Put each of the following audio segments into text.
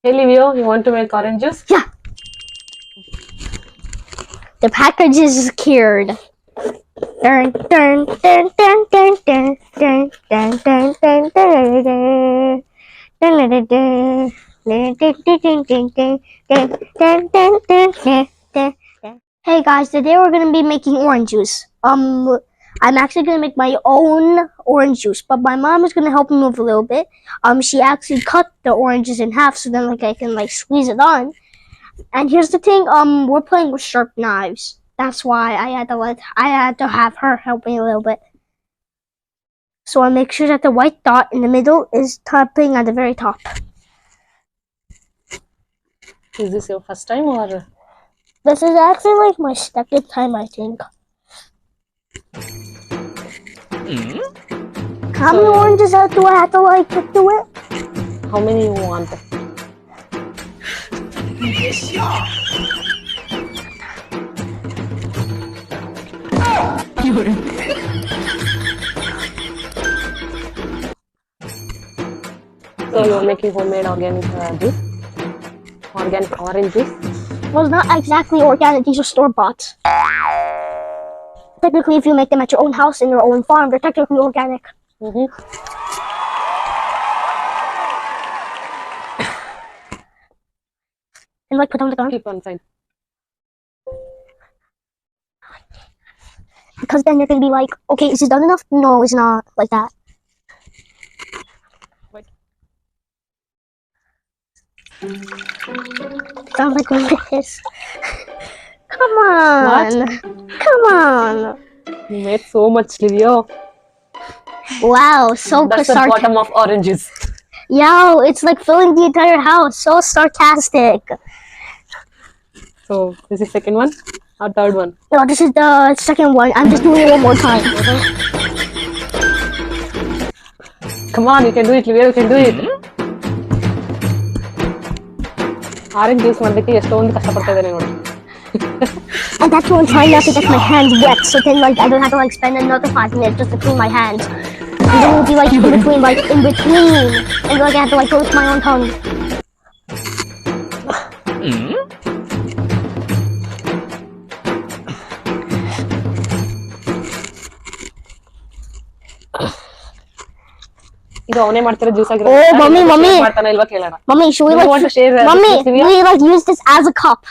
Hey, Livio, you want to make orange juice? Yeah. The package is secured. Dun, dun, dun, dun, dun, dun, dun, dun, dun, dun, dun, dun. Hey guys, today we're gonna be making orange juice. I'm actually gonna make my own orange juice, but my mom is gonna help me move a little bit. She actually cut the oranges in half so then I can squeeze it on. And here's the thing, we're playing with sharp knives. That's why I had to have her help me a little bit. So I make sure that the white dot in the middle is topping at the very top. Is this your first time or? This is actually my second time, I think. How many oranges do I have to put to it? How many you want? So you're making homemade organic juice? Organic orange juice? Well, it's not exactly organic, these are store-bought. Technically, if you make them at your own house, in your own farm, they're technically organic. Mm-hmm. And put on the gun. Keep on side. Because then you're gonna be like, okay, is it done enough? No, it's not like that. Wait. Sounds like this. Come on. What? Come on. You made so much, Livio. Wow, so That's the bottom of orange juice. Yo, it's like filling the entire house. So sarcastic. So this is second one or third one? No, this is the second one. I'm just doing it one more time. Come on, you can do it, Livio. You can do it. Orange juice ಮಾಡಲಿಕ್ಕೆ ಎಷ್ಟೊಂದು ಕಷ್ಟಪಡ್ತಾ ಇದ್ದೇನೆ ನೋಡಿ. And that's why I'm trying not to get my hands wet, so then I don't have to spend another 5 minutes just to clean my hands. And then it'll be in between, and I have to go with my own tongue. ಇದು ಅವನೇ ಮಾಡ್ತಿರೋ juice ಆಗಿರೋ. Oh, mommy. ಮಾಡ್ತಾನೆ ಇಲ್ವಾ ಕೇಳೋಣ. Mommy, should we want to share Mommy, we use this as a cup.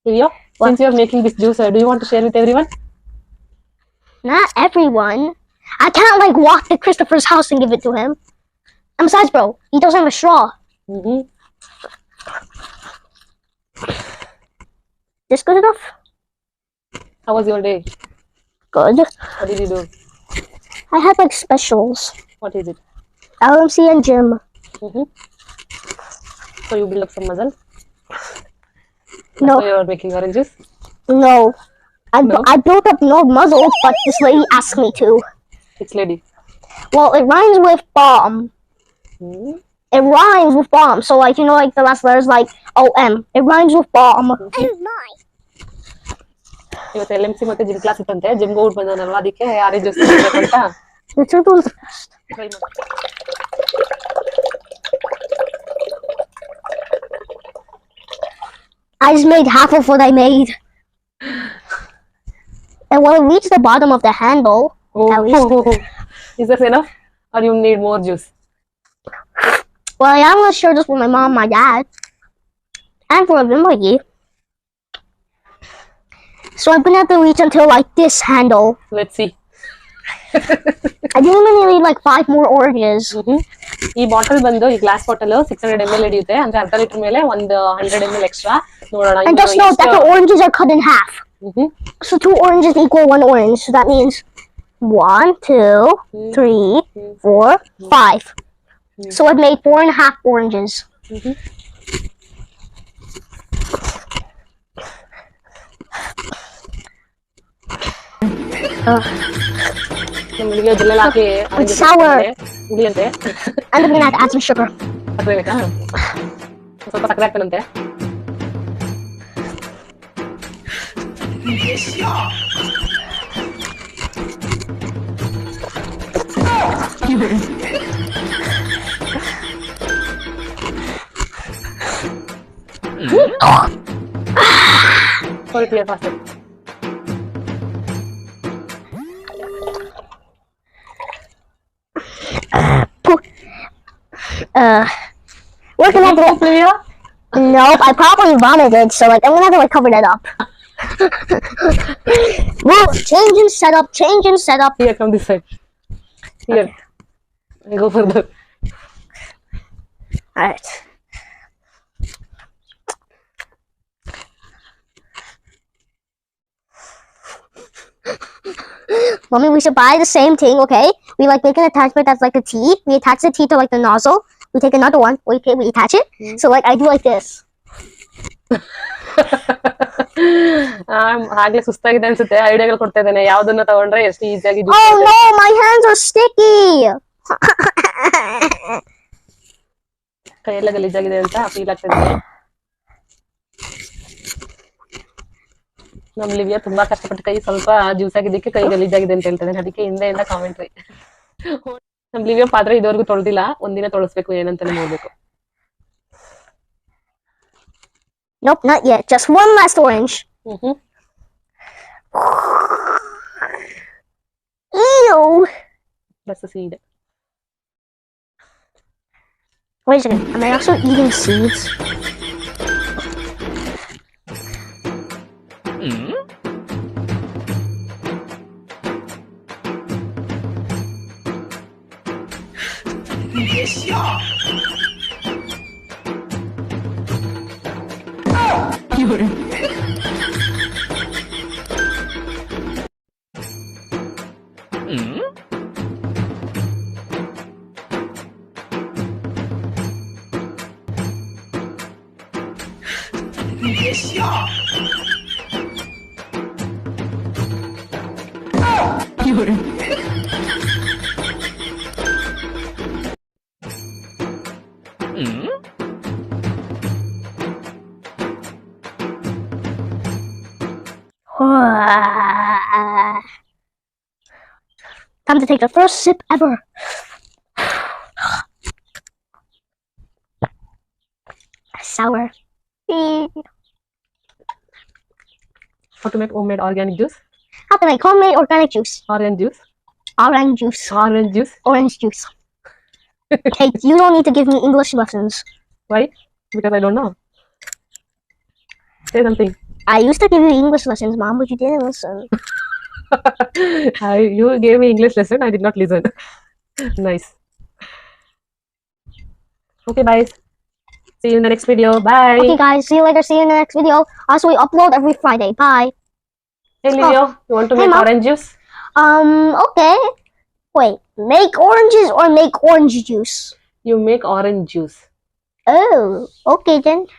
Livio, since you are making this juice, do you want to share with everyone? Not everyone. I can't walk to Christopher's house and give it to him. And besides, bro, he doesn't have a straw. This good enough? How was your day? Good. What did you do? I had specials. What is it? LMC and gym. So you build up some muscle? No. So you are making orange juice? No. No? I built up no muscle, but this lady asked me to. Which lady? Well, it rhymes with bomb. It rhymes with bomb. So the last letters OM. It rhymes with bomb. ಇವತ್ತು LMC ಮತ್ತೆ gym class ಇತ್ತಂತೆ. Gym ಹೋಗ್ಬಿಟ್ಟು ಬಂದನಲ್ವಾ, ಅದಕ್ಕೆ orange juice ಮಾಡಬೇಕು ಅಂತ. The truth was the best. I just made half of what I made. And it reached the bottom of the handle, at least. Is that enough? Or you need more juice? Well, I'm not sure just for my mom and my dad. And for everybody. So I'm gonna have to reach until this handle. Let's see. I didn't even need 5 more oranges. ಈ bottle ಬಂದು ಈ glass bottle 600 ml ಹಿಡಿಯುತ್ತೆ. ಅಂದ್ರೆ ಅರ್ಧ litre ಮೇಲೆ 100 ml extra. ನೋಡೋಣ. And just note that the oranges are cut in half. So 2 oranges equal 1 orange. So that means 1, 2, 3, 4, 5. So I've made 4.5 oranges. It's sour. And I'm gonna have to add some sugar. ಸ್ವಲ್ಪ ಸಕ್ಕರೆ ಹಾಕ್ತಾನಂತೆ. Pour it here faster. We're gonna have to. Olivia? Nope, I probably vomited, so like I'm gonna have to like cover that up. Move, change and setup. Here, come this side. Here. Okay. Go further. Alright. Mommy, we should buy the same thing, okay? We like make an attachment that's like a T. We attach the T to like the nozzle. We take another one. We attach it. So like I do like this. ಆಗ್ಲೇ ಸುಸ್ತಾಗಿದೆ ಅನ್ಸುತ್ತೆ ಐಡಿಯಾಗಳು ಕೊಡ್ತಾ ಇದ್ದೇನೆ ಯಾವ್ದನ್ನ ತಗೊಂಡ್ರೆ ಎಷ್ಟು ಈಸಿಯಾಗಿ Oh no, my hands are sticky. ಕೈಯೆಲ್ಲ ಗಲೀಜಾಗಿದೆ ಅಂತ ಫೀಲ್ ಆಗ್ತಾ ಇದೆ ನಮ್ ಲಿವಿಯಾ ತುಂಬಾ ಕಷ್ಟಪಟ್ಟು ಕೈ ಸ್ವಲ್ಪ ಜ್ಯೂಸ್ ಆಗಿದ್ದಕ್ಕೆ ಕೈ ಗಲೀಜಾಗಿದೆ ಅಂತ ಹೇಳ್ತಾರೆ ಅದಕ್ಕೆ ಹಿಂದೆಯಿಂದ ಕಾಮೆಂಟ್ರಿ ನಮ್ ಲಿವಿಯಾ ಪಾತ್ರೆ ಇದುವರೆಗೂ ತೊಳೆದಿಲ್ಲ ಒಂದಿನ ತೊಳಸ್ಬೇಕು ಏನಂತಾನೆ ನೋಡ್ಬೇಕು Nope, not yet. Just one last orange. Ew. That's the seed. Wait a second. Am I also eating seeds? Yes, yeah. You're Yes, yeah. You're Time to take the first sip ever. Sour. How to make homemade organic juice? How to make homemade organic juice. Orange juice? Orange juice. Orange juice? Orange juice. Hey, you don't need to give me English lessons. Why? Because I don't know. Say something. I used to give you English lessons, Mom, but you didn't listen. You gave me English lesson, I did not listen. Nice. Okay, bye. See you in the next video. Bye. Okay, guys, see you later. See you in the next video. Also, we upload every Friday. Bye. Hey, Livio, you want to Hey, make Mom. orange juice? Okay. Wait, make oranges or make orange juice? You make orange juice. Oh, okay then.